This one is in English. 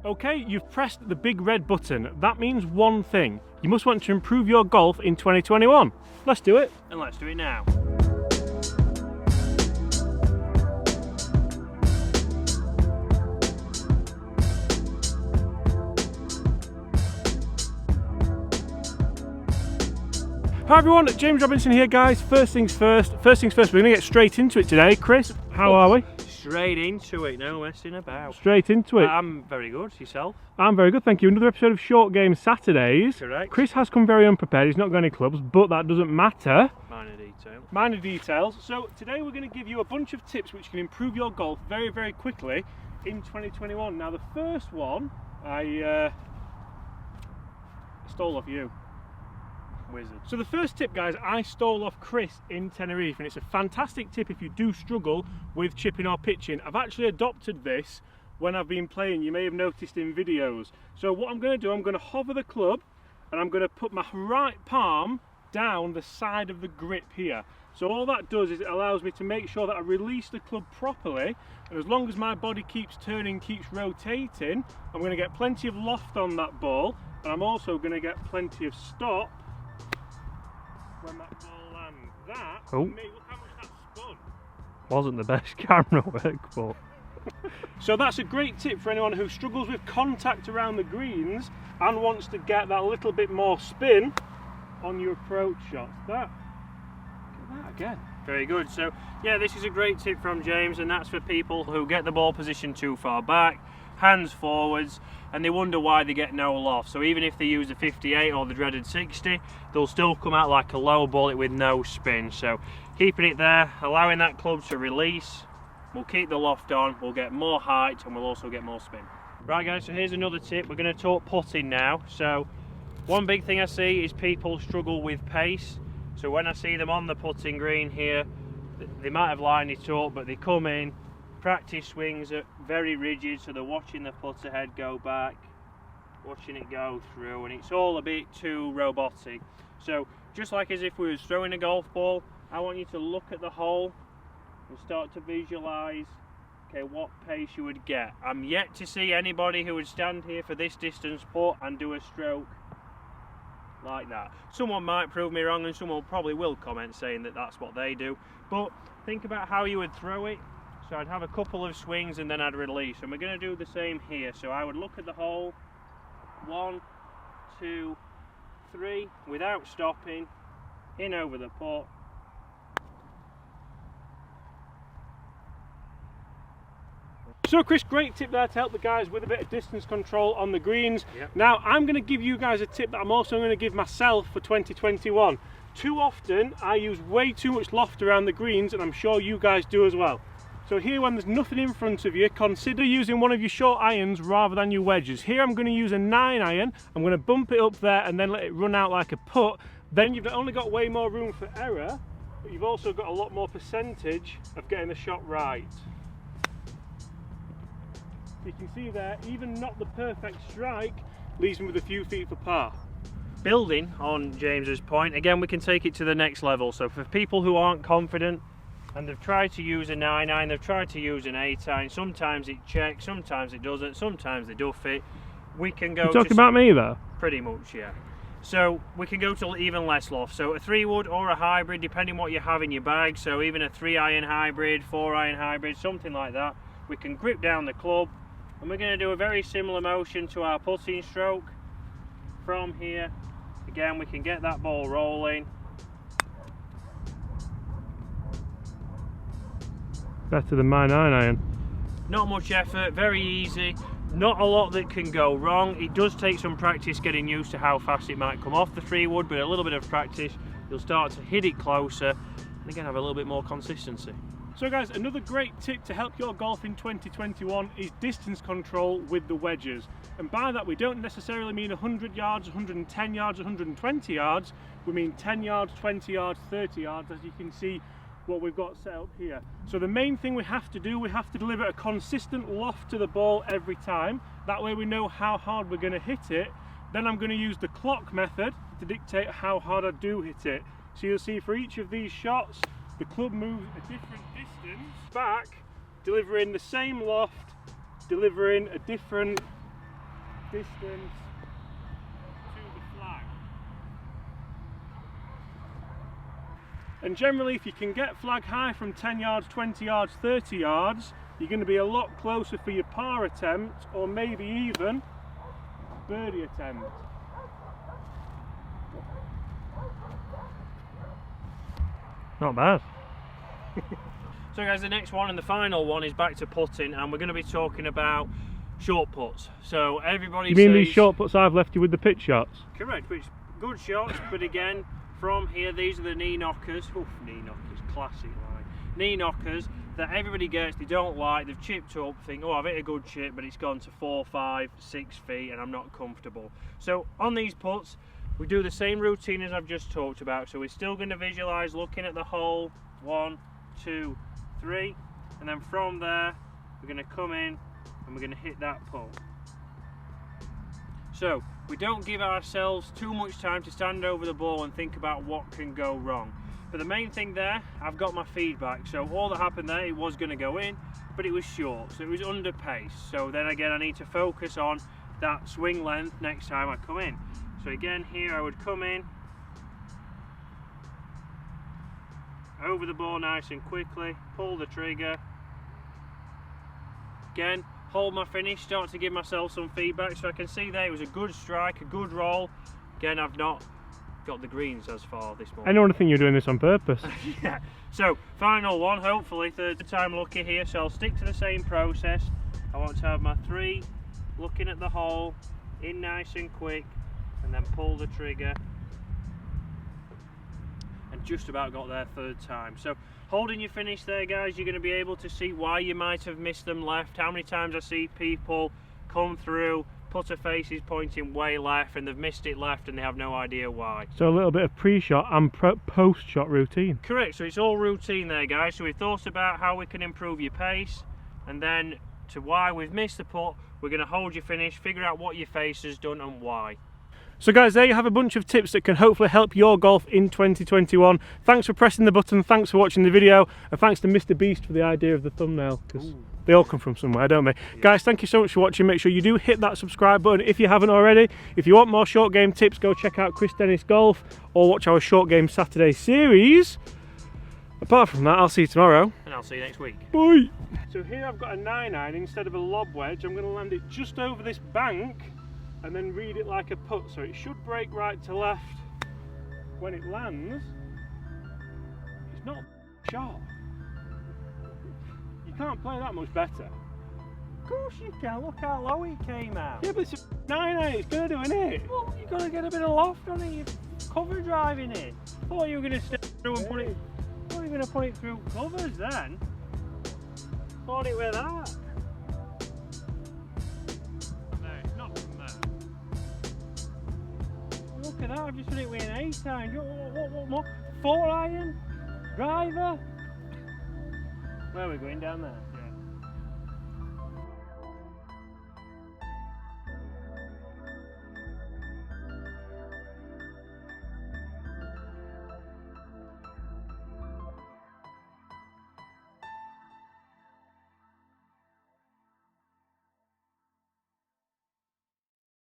Okay, you've pressed the big red button. That means one thing. You must want to improve your golf in 2021. Let's do it. And let's do it now. Hi everyone, James Robinson here guys. First things first, we're going to get straight into it today. Chris, how are we? Straight into it, no messing about. Straight into it. I'm very good, yourself? I'm very good, thank you. Another episode of Short Game Saturdays. Correct. Chris has come very unprepared, he's not got any clubs, but that doesn't matter. Minor detail. Minor details. So today we're going to give you a bunch of tips which can improve your golf very, very quickly in 2021. Now the first one, I stole off you. Wizard. So the first tip guys, I stole off Chris in Tenerife, and it's a fantastic tip if you do struggle with chipping or pitching. I've actually adopted this when I've been playing, you may have noticed in videos. So what I'm going to do, I'm going to hover the club and I'm going to put my right palm down the side of the grip here. So all that does is it allows me to make sure that I release the club properly, and as long as my body keeps turning, keeps rotating, I'm going to get plenty of loft on that ball, and I'm also going to get plenty of stop when that ball lands. That, oh. Mate, look how much that spun. Wasn't the best camera work, but... So that's a great tip for anyone who struggles with contact around the greens and wants to get that little bit more spin on your approach shots. That again. Very good. So yeah, this is a great tip from James, and that's for people who get the ball positioned too far back, hands forwards, and they wonder why they get no loft. So even if they use the 58 or the dreaded 60, they'll still come out like a low bullet with no spin. So keeping it there, allowing that club to release, we'll keep the loft on, we'll get more height, and we'll also get more spin. Right guys, so here's another tip. We're going to talk putting now. So one big thing I see is people struggle with pace. So when I see them on the putting green here, they might have lined it up, but they come in, practice swings are very rigid, so they're watching the putter head go back, watching it go through, and it's all a bit too robotic. So just like as if we were throwing a golf ball, I want you to look at the hole and start to visualize, okay, what pace you would get. I'm yet to see anybody who would stand here for this distance putt and do a stroke like that. Someone might prove me wrong, and someone probably will comment saying that that's what they do, but think about how you would throw it. So I'd have a couple of swings and then I'd release, and we're going to do the same here. So I would look at the hole, 1, 2, 3, without stopping, in over the putt. So Chris, great tip there to help the guys with a bit of distance control on the greens. Yep. Now I'm going to give you guys a tip that I'm also going to give myself for 2021. Too often I use way too much loft around the greens, and I'm sure you guys do as well. So here, when there's nothing in front of you, consider using one of your short irons rather than your wedges. Here I'm going to use a 9 iron. I'm going to bump it up there and then let it run out like a putt. Then you've not only got way more room for error, but you've also got a lot more percentage of getting the shot right. You can see there, even not the perfect strike leaves me with a few feet for par. Building on James's point, again we can take it to the next level. So for people who aren't confident and they've tried to use a 9 iron, they've tried to use an 8 iron, sometimes it checks, sometimes it doesn't, sometimes they duff it. We can go. You're talking about me there? Pretty much, yeah. So we can go to even less loft. So a 3-wood or a hybrid, depending what you have in your bag. So even a 3 iron hybrid, 4 iron hybrid, something like that. We can grip down the club, and we're going to do a very similar motion to our putting stroke. From here, again, we can get that ball rolling. Better than my 9 iron. Not much effort, very easy, not a lot that can go wrong. It does take some practice getting used to how fast it might come off the 3-wood, but a little bit of practice, you'll start to hit it closer, and again have a little bit more consistency. So guys, another great tip to help your golf in 2021 is distance control with the wedges. And by that we don't necessarily mean 100 yards, 110 yards, 120 yards. We mean 10 yards, 20 yards, 30 yards, as you can see what we've got set up here. So the main thing we have to do, we have to deliver a consistent loft to the ball every time. That way we know how hard we're going to hit it. Then I'm going to use the clock method to dictate how hard I do hit it. So you'll see for each of these shots, the club moves a different distance back, delivering the same loft, delivering a different distance to the flag. And generally, if you can get flag high from 10 yards, 20 yards, 30 yards, you're going to be a lot closer for your par attempt, or maybe even birdie attempt. Not bad. So guys, the next one and the final one is back to putting, and we're going to be talking about short putts. So everybody You mean says, these short putts I've left you with the pitch shots? correct, which good shots, but again, from here, these are the knee knockers. Oof, knee knockers, classic line. Knee knockers that everybody gets, they don't like, they've chipped up, think, oh, I've hit a good chip, but it's gone to 4, 5, 6 feet, and I'm not comfortable. So on these putts, we do the same routine as I've just talked about. So we're still going to visualise looking at the hole, 1, 2, 3, and then from there, we're going to come in and we're going to hit that putt. So we don't give ourselves too much time to stand over the ball and think about what can go wrong. But the main thing there, I've got my feedback. So all that happened there, it was going to go in, but it was short, so it was under pace. So then again, I need to focus on that swing length next time I come in. So again, here I would come in, over the ball nice and quickly, pull the trigger. Again, hold my finish, start to give myself some feedback. So I can see there it was a good strike, a good roll. Again, I've not got the greens as far this morning. I don't want to think you're doing this on purpose. Yeah. So final one, hopefully third time lucky here. So I'll stick to the same process. I want to have my 3 looking at the hole, in nice and quick, and then pull the trigger. And just about got there third time. So holding your finish there, guys, you're going to be able to see why you might have missed them left. How many times I see people come through, putter faces pointing way left, and they've missed it left and they have no idea why. So a little bit of pre-shot and post-shot routine. Correct, so it's all routine there, guys. So we thought about how we can improve your pace, and then to why we've missed the putt, we're going to hold your finish, figure out what your face has done and why. So guys, there you have a bunch of tips that can hopefully help your golf in 2021. Thanks for pressing the button, thanks for watching the video, and thanks to Mr. Beast for the idea of the thumbnail, because they all come from somewhere, don't they? Yeah. Guys, thank you so much for watching. Make sure you do hit that subscribe button if you haven't already. If you want more short game tips, go check out Chris Dennis Golf or watch our Short Game Saturday series. Apart from that, I'll see you tomorrow. And I'll see you next week. Bye! So here I've got a 9-iron instead of a lob wedge. I'm going to land it just over this bank and then read it like a putt, so it should break right to left when it lands. It's not sharp. You can't play that much better. Of course you can, look how low it came out. Yeah, but it's a 9-iron, it's going to do, isn't it? Well, you've got to get a bit of loft on it, you're cover driving it. I thought you were going to step through and put it, I thought you were going to put it through covers then. Thought it were that. Look at that, I've just done it with an 8-iron. What more? 4-iron? Driver? Where are we going? Down there?